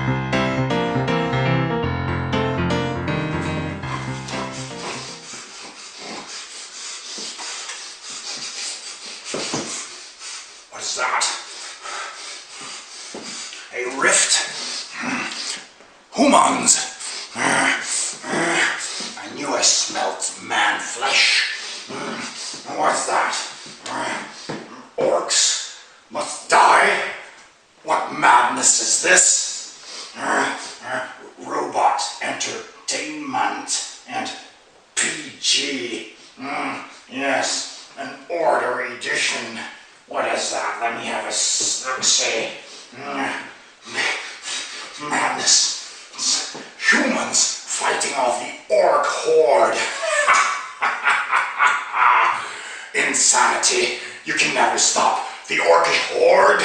What is that? A rift? Humans! I knew I smelt man flesh. What's that? Orcs must die? What madness is this? Robot entertainment and PG. Yes, an order edition. What is that? Let me have a see. Madness. Humans fighting off the orc horde. Insanity. You can never stop the orcish horde.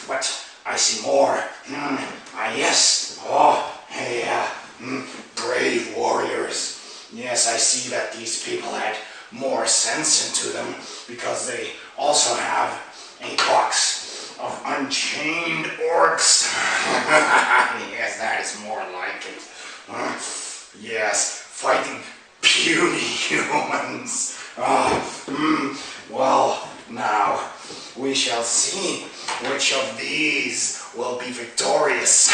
But I see more. Yes. Oh, hey, brave warriors. Yes, I see that these people had more sense into them because they also have a box of unchained orcs. Yes, that is more like it. Yes, fighting puny humans. Well, now we shall see which of these will be victorious.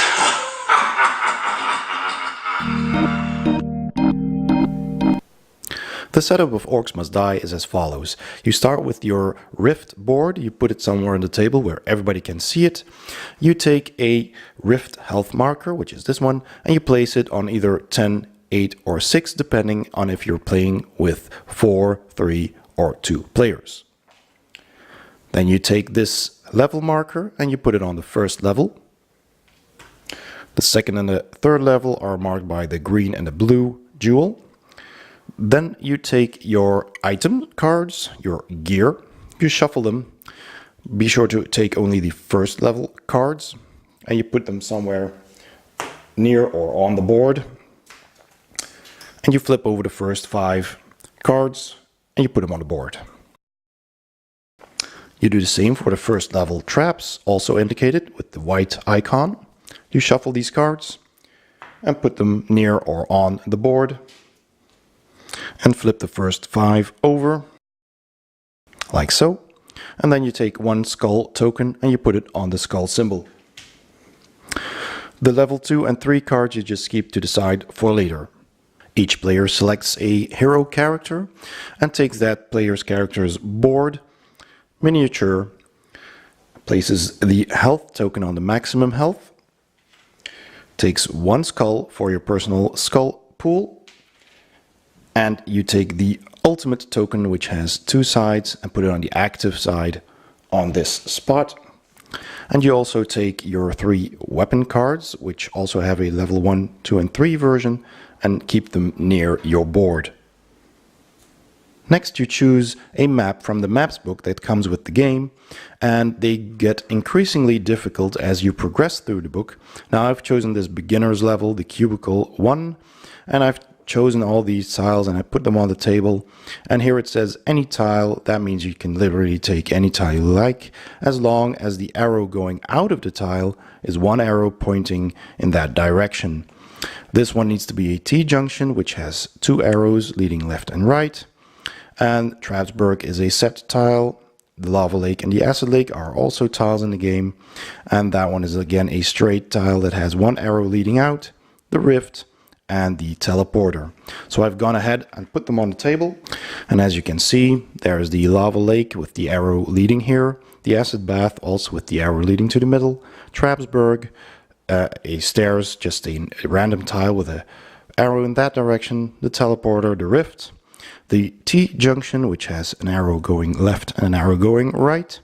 The setup of Orcs Must Die is as follows. You start with your Rift board, you put it somewhere on the table where everybody can see it. You take a Rift health marker, which is this one, and you place it on either 10, 8 or 6, depending on if you're playing with 4, 3 or 2 players. Then you take this level marker and you put it on the first level. The second and the third level are marked by the green and the blue jewel. Then you take your item cards, your gear, you shuffle them. Be sure to take only the first level cards and you put them somewhere near or on the board. And you flip over the first 5 cards and you put them on the board. You do the same for the first level traps, also indicated with the white icon. You shuffle these cards and put them near or on the board. And flip the first 5 over, like so. And then you take one skull token and you put it on the skull symbol. The level 2 and 3 cards you just keep to the side for later. Each player selects a hero character and takes that player's character's board, miniature, places the health token on the maximum health, takes one skull for your personal skull pool, and you take the ultimate token, which has 2 sides, and put it on the active side on this spot. And you also take your 3 weapon cards, which also have a level 1, 2 and 3 version, and keep them near your board. Next you choose a map from the maps book that comes with the game, and they get increasingly difficult as you progress through the book. Now I've chosen this beginner's level, the cubicle 1, and I've chosen all these tiles and I put them on the table, and here it says any tile. That means you can literally take any tile you like, as long as the arrow going out of the tile is one arrow pointing in that direction. This one needs to be a T-junction, which has 2 arrows leading left and right, and Trapsburg is a set tile. The lava lake and the acid lake are also tiles in the game, and that one is again a straight tile that has 1 arrow leading out, the rift and the teleporter. So I've gone ahead and put them on the table, and as you can see, there's the lava lake with the arrow leading here, the acid bath also with the arrow leading to the middle, Trapsburg, a stairs, just a random tile with a arrow in that direction, the teleporter, the rift, the T-junction, which has an arrow going left and an arrow going right,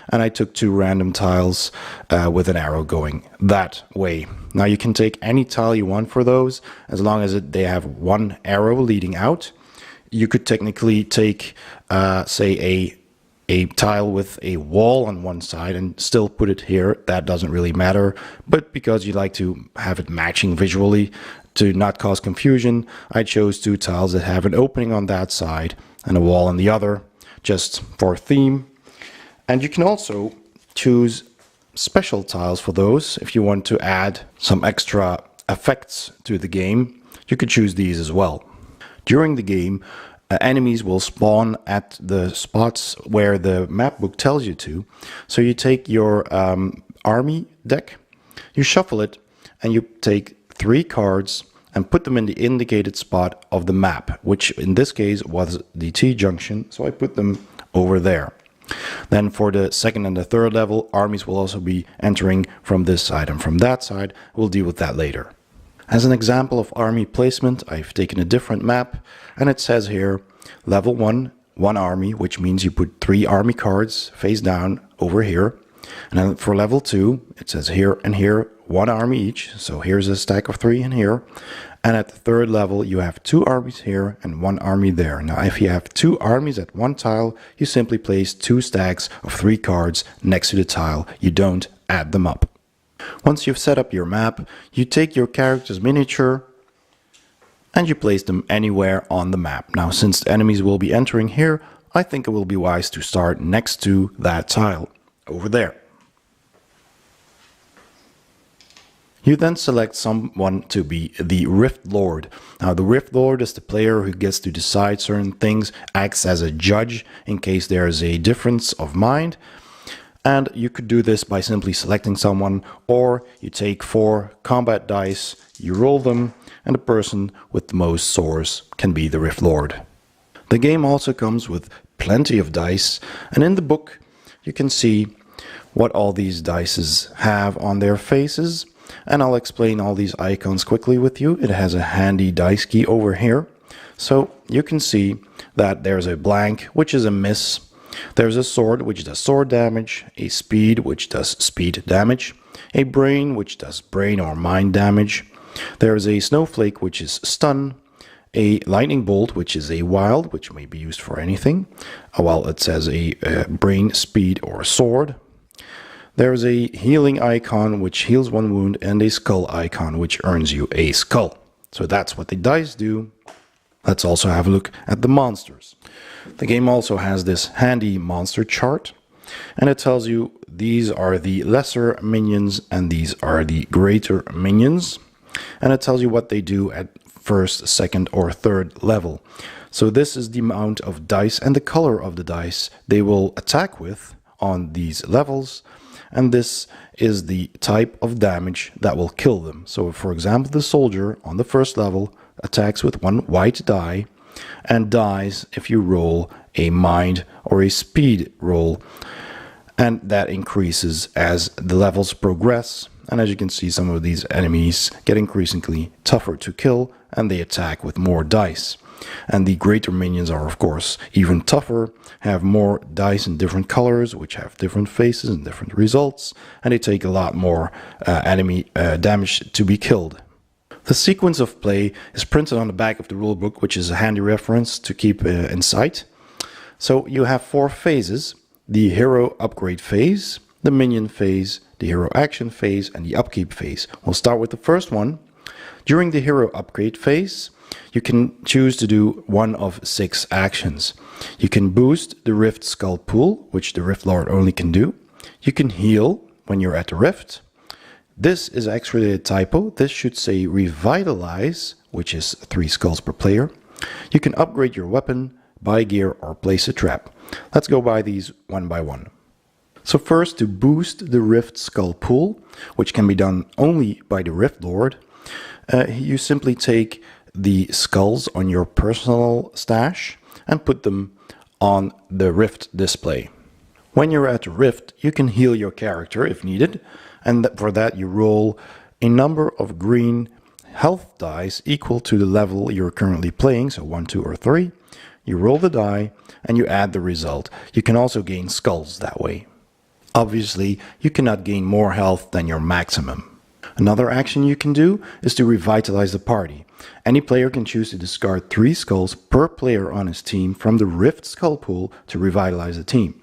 and I took 2 random tiles with an arrow going that way. Now you can take any tile you want for those, as long as they have 1 arrow leading out. You could technically take, say, a tile with a wall on one side and still put it here. That doesn't really matter, but because you like to have it matching visually to not cause confusion, I chose 2 tiles that have an opening on that side and a wall on the other, just for theme. And you can also choose special tiles for those. If you want to add some extra effects to the game, you could choose these as well. During the game, enemies will spawn at the spots where the map book tells you to. So you take your army deck, you shuffle it, and you take 3 cards and put them in the indicated spot of the map, which in this case was the T-junction, so I put them over there. Then for the second and the third level, armies will also be entering from this side and from that side. We'll deal with that later. As an example of army placement, I've taken a different map, and it says here, level 1, 1 army, which means you put 3 army cards face down over here. And then for level 2, it says here and here, 1 army each. So here's a stack of 3 in here. And at the third level, you have 2 armies here and 1 army there. Now, if you have 2 armies at one tile, you simply place 2 stacks of 3 cards next to the tile. You don't add them up. Once you've set up your map, you take your character's miniature and you place them anywhere on the map. Now, since enemies will be entering here, I think it will be wise to start next to that tile over there. You then select someone to be the Rift Lord. Now, the Rift Lord is the player who gets to decide certain things, acts as a judge in case there is a difference of mind. And you could do this by simply selecting someone, or you take 4 combat dice, you roll them, and the person with the most swords can be the Rift Lord. The game also comes with plenty of dice, and in the book you can see what all these dices have on their faces, and I'll explain all these icons quickly with you. It has a handy dice key over here, so you can see that there's a blank, which is a miss. There's a sword, which does sword damage, a speed, which does speed damage, a brain, which does brain or mind damage. There's a snowflake, which is stun, a lightning bolt, which is a wild, which may be used for anything, while it says a brain, speed, or sword. There's a healing icon, which heals 1 wound, and a skull icon, which earns you a skull. So that's what the dice do. Let's also have a look at the monsters. The game also has this handy monster chart, and it tells you these are the lesser minions and these are the greater minions. And it tells you what they do at first, second, or third level. So this is the amount of dice and the color of the dice they will attack with on these levels. And this is the type of damage that will kill them. So for example, the soldier on the first level attacks with 1 white die and dies if you roll a mind or a speed roll. And that increases as the levels progress. And as you can see, some of these enemies get increasingly tougher to kill, and they attack with more dice. And the greater minions are, of course, even tougher, have more dice in different colors, which have different faces and different results, and they take a lot more enemy damage to be killed. The sequence of play is printed on the back of the rulebook, which is a handy reference to keep in sight. So you have 4 phases: the hero upgrade phase, the minion phase, the hero action phase, and the upkeep phase. We'll start with the first one. During the hero upgrade phase, you can choose to do 1 of 6 actions. You can boost the Rift Skull Pool, which the Rift Lord only can do. You can heal when you're at the Rift. This is actually a typo. This should say Revitalize, which is 3 skulls per player. You can upgrade your weapon, buy gear, or place a trap. Let's go by these one by one. So first, to boost the Rift Skull Pool, which can be done only by the Rift Lord, you simply take the skulls on your personal stash and put them on the Rift display. When you're at the Rift, you can heal your character if needed, and for that you roll a number of green health dice equal to the level you're currently playing, so 1, 2, or 3. You roll the die and you add the result. You can also gain skulls that way. Obviously, you cannot gain more health than your maximum. Another action you can do is to revitalize the party. Any player can choose to discard 3 skulls per player on his team from the Rift Skull Pool to revitalize the team.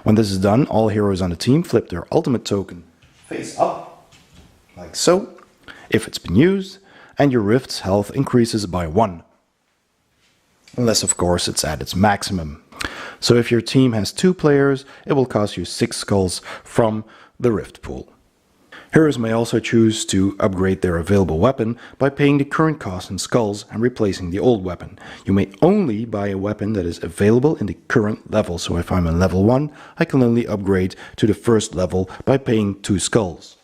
When this is done, all heroes on the team flip their ultimate token face up, like so, if it's been used, and your Rift's health increases by 1. Unless, of course, it's at its maximum. So if your team has 2 players, it will cost you 6 skulls from the Rift pool. Heroes may also choose to upgrade their available weapon by paying the current cost in skulls and replacing the old weapon. You may only buy a weapon that is available in the current level. So if I'm in level 1, I can only upgrade to the first level by paying 2 skulls.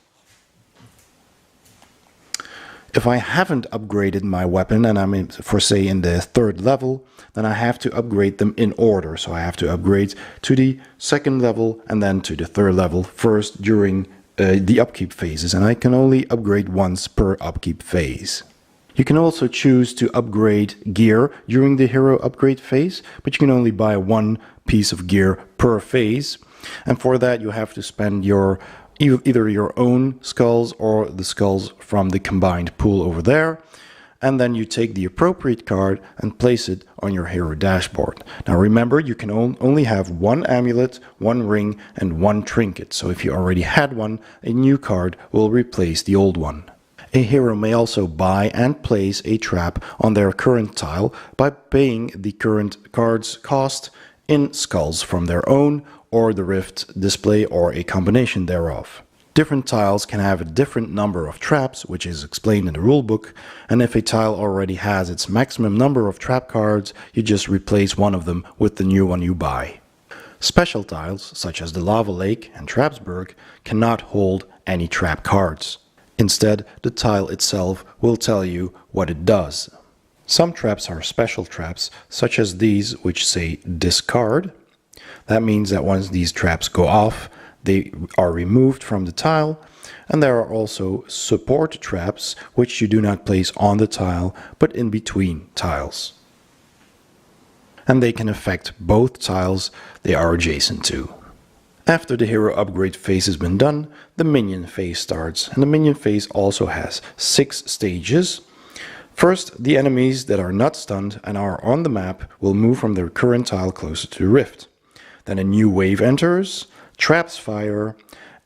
If I haven't upgraded my weapon and I'm in, for say in the 3rd level, then I have to upgrade them in order. So I have to upgrade to the 2nd level and then to the 3rd level first during the upkeep phases, and I can only upgrade once per upkeep phase. You can also choose to upgrade gear during the hero upgrade phase, but you can only buy 1 piece of gear per phase, and for that you have to spend your either your own skulls or the skulls from the combined pool over there, and then you take the appropriate card and place it on your hero dashboard. Now remember, you can only have 1 amulet, 1 ring, and 1 trinket. So if you already had one, a new card will replace the old one. A hero may also buy and place a trap on their current tile by paying the current card's cost in skulls from their own or the Rift display or a combination thereof. Different tiles can have a different number of traps, which is explained in the rulebook, and if a tile already has its maximum number of trap cards, you just replace one of them with the new one you buy. Special tiles, such as the Lava Lake and Trapsburg, cannot hold any trap cards. Instead, the tile itself will tell you what it does. Some traps are special traps, such as these which say discard. That means that once these traps go off, they are removed from the tile, and there are also support traps which you do not place on the tile but in between tiles. And they can affect both tiles they are adjacent to. After the hero upgrade phase has been done, the minion phase starts, and the minion phase also has 6 stages. First, the enemies that are not stunned and are on the map will move from their current tile closer to the Rift. Then a new wave enters. Traps fire,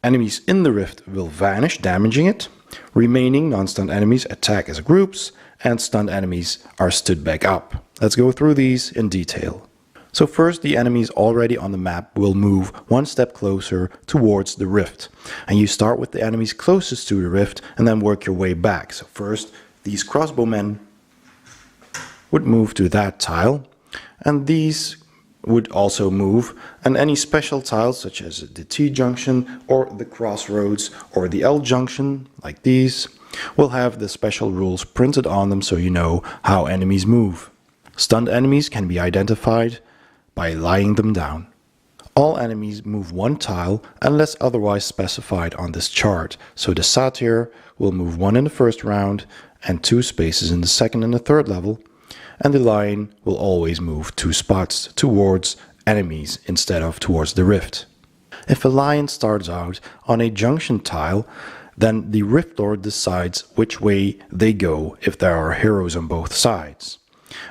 enemies in the Rift will vanish, damaging it. Remaining non-stunned enemies attack as groups, and stunned enemies are stood back up. Let's go through these in detail. So first, the enemies already on the map will move 1 step closer towards the Rift. And you start with the enemies closest to the Rift and then work your way back. So first, these crossbowmen would move to that tile, and these would also move, and any special tiles such as the T-junction or the crossroads or the L-junction, like these, will have the special rules printed on them so you know how enemies move. Stunned enemies can be identified by lying them down. All enemies move 1 tile unless otherwise specified on this chart, so the Satyr will move 1 in the first round and 2 spaces in the 2nd and the 3rd level, and the lion will always move 2 spots towards enemies instead of towards the Rift. If a lion starts out on a junction tile, then the Rift Lord decides which way they go if there are heroes on both sides.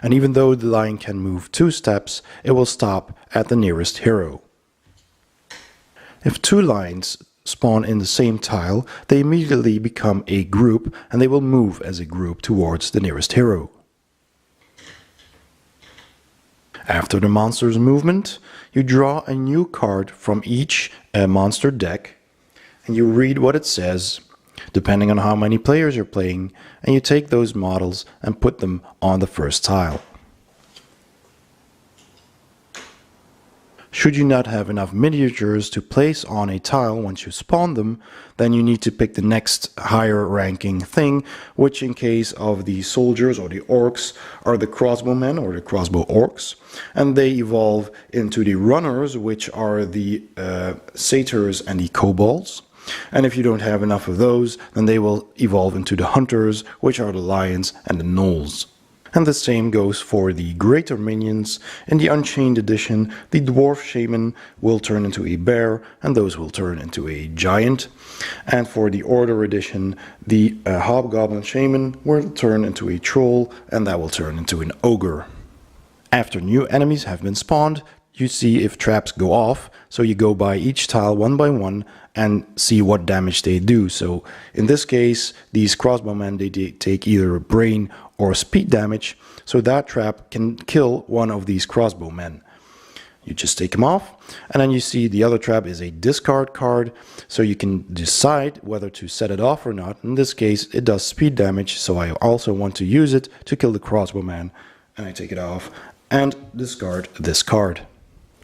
And even though the lion can move 2 steps, it will stop at the nearest hero. If 2 lions spawn in the same tile, they immediately become a group and they will move as a group towards the nearest hero. After the monster's movement, you draw a new card from each monster deck, and you read what it says, depending on how many players you're playing, and you take those models and put them on the first tile. Should you not have enough miniatures to place on a tile once you spawn them, then you need to pick the next higher ranking thing, which in case of the soldiers or the orcs are the crossbowmen or the crossbow orcs, and they evolve into the runners, which are the satyrs and the kobolds. And if you don't have enough of those, then they will evolve into the hunters, which are the lions and the gnolls. And the same goes for the greater minions. In the Unchained edition, the dwarf shaman will turn into a bear, and those will turn into a giant. And for the Order edition, the hobgoblin shaman will turn into a troll, and that will turn into an ogre. After new enemies have been spawned, you see if traps go off, so you go by each tile one by one and see what damage they do. So in this case, these crossbowmen, they take either brain or speed damage, so that trap can kill one of these crossbowmen. You just take them off, and then you see the other trap is a discard card, so you can decide whether to set it off or not. In this case, it does speed damage, so I also want to use it to kill the crossbowman, and I take it off and discard this card.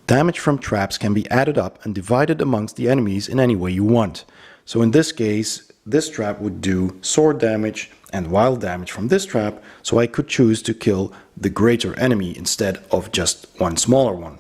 Damage from traps can be added up and divided amongst the enemies in any way you want. So in this case, this trap would do sword damage and wild damage from this trap, so I could choose to kill the greater enemy instead of just one smaller one.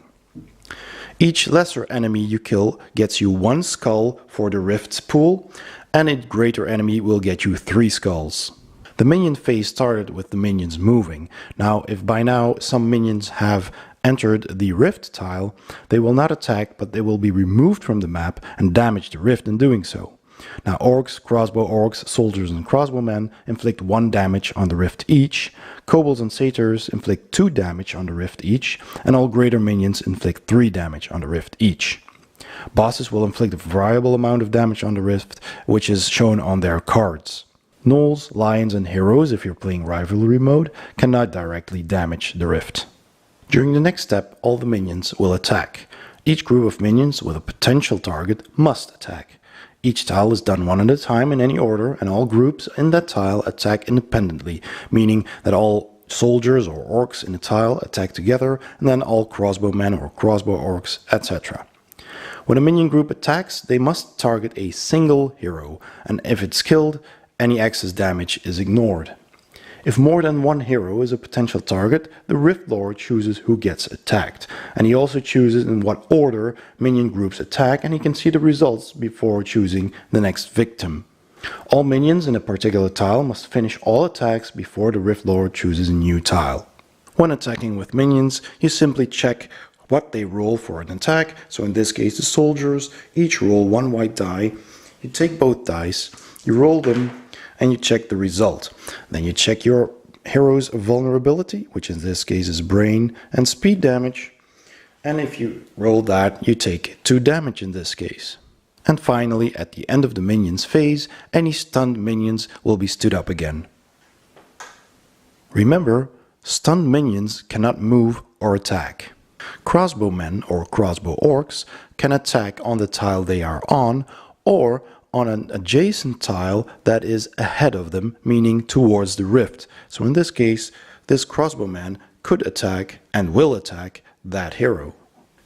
Each lesser enemy you kill gets you 1 skull for the Rift's pool, and a greater enemy will get you 3 skulls. The minion phase started with the minions moving. Now, if by now some minions have entered the Rift tile, they will not attack, but they will be removed from the map and damage the Rift in doing so. Now, orcs, crossbow orcs, soldiers and crossbowmen inflict 1 damage on the Rift each, kobolds and satyrs inflict 2 damage on the Rift each, and all greater minions inflict 3 damage on the Rift each. Bosses will inflict a variable amount of damage on the Rift, which is shown on their cards. Gnolls, lions and heroes, if you're playing rivalry mode, cannot directly damage the Rift. During the next step, all the minions will attack. Each group of minions with a potential target must attack. Each tile is done one at a time in any order, and all groups in that tile attack independently, meaning that all soldiers or orcs in a tile attack together, and then all crossbowmen or crossbow orcs, etc. When a minion group attacks, they must target a single hero, and if it's killed, any excess damage is ignored. If more than one hero is a potential target, the Rift Lord chooses who gets attacked, and he also chooses in what order minion groups attack, and he can see the results before choosing the next victim. All minions in a particular tile must finish all attacks before the Rift Lord chooses a new tile. When attacking with minions, you simply check what they roll for an attack, so in this case the soldiers each roll 1 white die. You take both dice, you roll them, and you check the result. Then you check your hero's vulnerability, which in this case is brain, and speed damage. And if you roll that, you take 2 damage in this case. And finally, at the end of the minions phase, any stunned minions will be stood up again. Remember, stunned minions cannot move or attack. Crossbowmen or crossbow orcs can attack on the tile they are on, or on an adjacent tile that is ahead of them, meaning towards the Rift. So in this case, this crossbowman could attack and will attack that hero.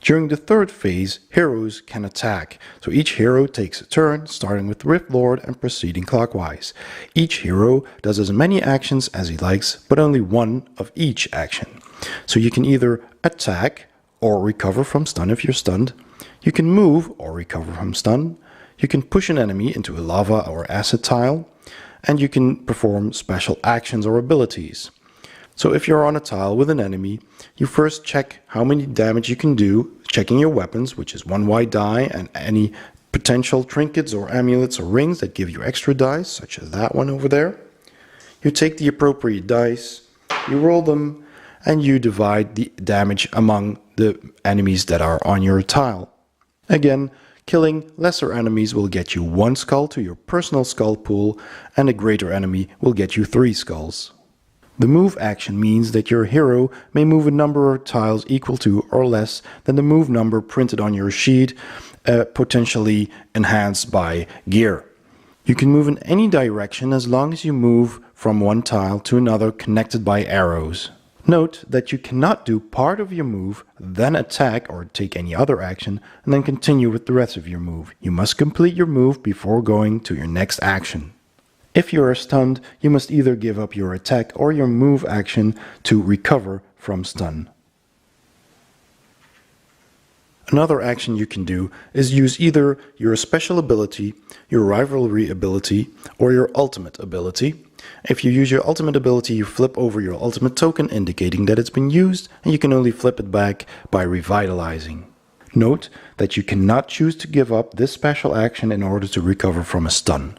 During the third phase, heroes can attack. So each hero takes a turn, starting with the Rift Lord and proceeding clockwise. Each hero does as many actions as he likes, but only one of each action. So you can either attack or recover from stun if you're stunned. You can move or recover from stun. You can push an enemy into a lava or acid tile, and you can perform special actions or abilities. So if you're on a tile with an enemy, you first check how many damage you can do, checking your weapons, which is 1 white die, and any potential trinkets or amulets or rings that give you extra dice, such as that one over there. You take the appropriate dice, you roll them, and you divide the damage among the enemies that are on your tile. Again, killing lesser enemies will get you 1 skull to your personal skull pool, and a greater enemy will get you 3 skulls. The move action means that your hero may move a number of tiles equal to or less than the move number printed on your sheet, potentially enhanced by gear. You can move in any direction as long as you move from one tile to another connected by arrows. Note that you cannot do part of your move, then attack or take any other action, and then continue with the rest of your move. You must complete your move before going to your next action. If you are stunned, you must either give up your attack or your move action to recover from stun. Another action you can do is use either your special ability, your rivalry ability, or your ultimate ability. If you use your ultimate ability, you flip over your ultimate token, indicating that it's been used, and you can only flip it back by revitalizing. Note that you cannot choose to give up this special action in order to recover from a stun.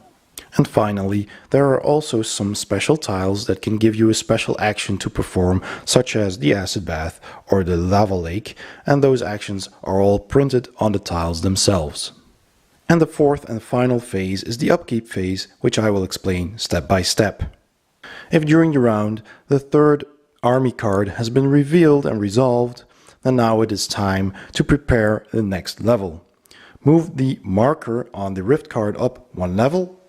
And finally, there are also some special tiles that can give you a special action to perform, such as the acid bath or the lava lake, and those actions are all printed on the tiles themselves. And the fourth and final phase is the upkeep phase, which I will explain step by step. If during your round the third army card has been revealed and resolved, and now it is time to prepare the next level. Move the marker on the Rift card up 1 level.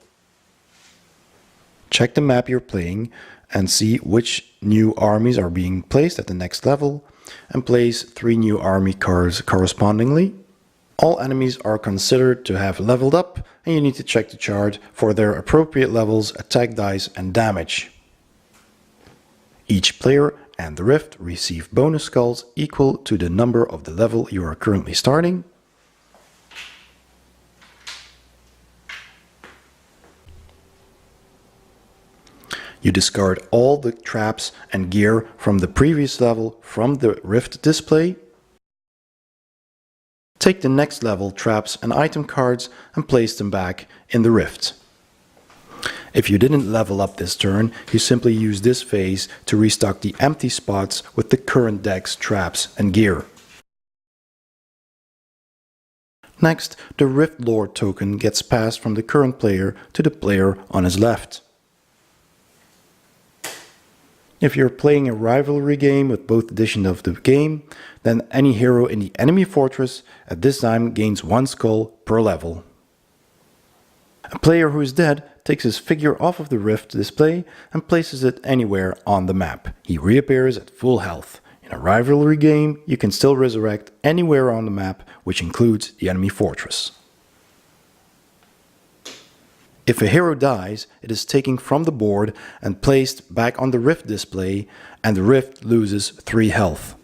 Check the map you're playing and see which new armies are being placed at the next level, and place 3 new army cards correspondingly. All enemies are considered to have leveled up, and you need to check the chart for their appropriate levels, attack dice and damage. Each player and the Rift receive bonus skulls equal to the number of the level you are currently starting. You discard all the traps and gear from the previous level from the Rift display. Take the next level traps and item cards and place them back in the Rift. If you didn't level up this turn, you simply use this phase to restock the empty spots with the current deck's traps and gear. Next, the Rift Lord token gets passed from the current player to the player on his left. If you're playing a rivalry game with both editions of the game, then any hero in the enemy fortress at this time gains 1 skull per level. A player who is dead takes his figure off of the Rift display and places it anywhere on the map. He reappears at full health. In a rivalry game, you can still resurrect anywhere on the map, which includes the enemy fortress. If a hero dies, it is taken from the board and placed back on the Rift display, and the Rift loses 3 health.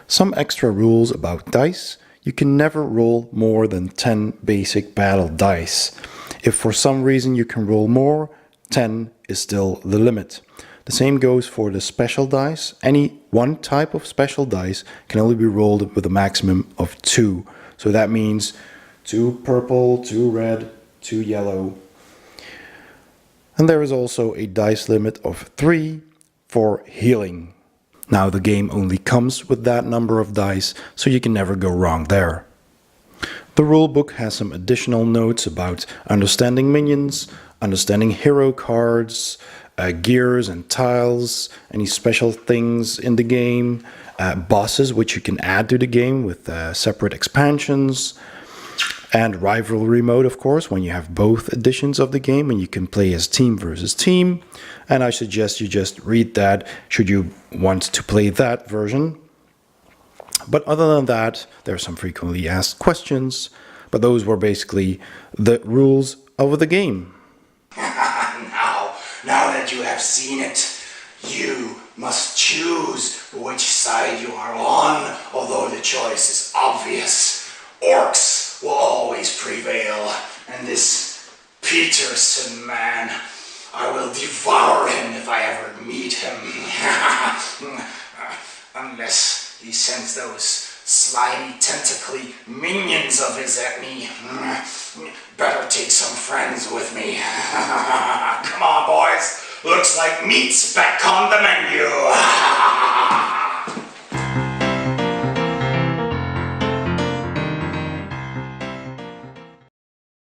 Some extra rules about dice. You can never roll more than 10 basic battle dice. If for some reason you can roll more, 10 is still the limit. The same goes for the special dice. Any one type of special dice can only be rolled with a maximum of 2. So that means 2 purple, 2 red, 2 yellow. And there is also a dice limit of 3 for healing. Now the game only comes with that number of dice, so you can never go wrong there. The rulebook has some additional notes about understanding minions, understanding hero cards, gears and tiles, any special things in the game, bosses which you can add to the game with separate expansions, and rivalry mode, of course, when you have both editions of the game and you can play as team versus team. And I suggest you just read that should you want to play that version. But other than that, there are some frequently asked questions, but those were basically the rules of the game. Now that you have seen it, you must choose which side you are on, although the choice is obvious. Orcs will always prevail, and this Petersen man, I will devour him if I ever meet him. Unless he sends those slimy, tentacly minions of his at me. Better take some friends with me. Come on, boys. Looks like meat's back on the menu.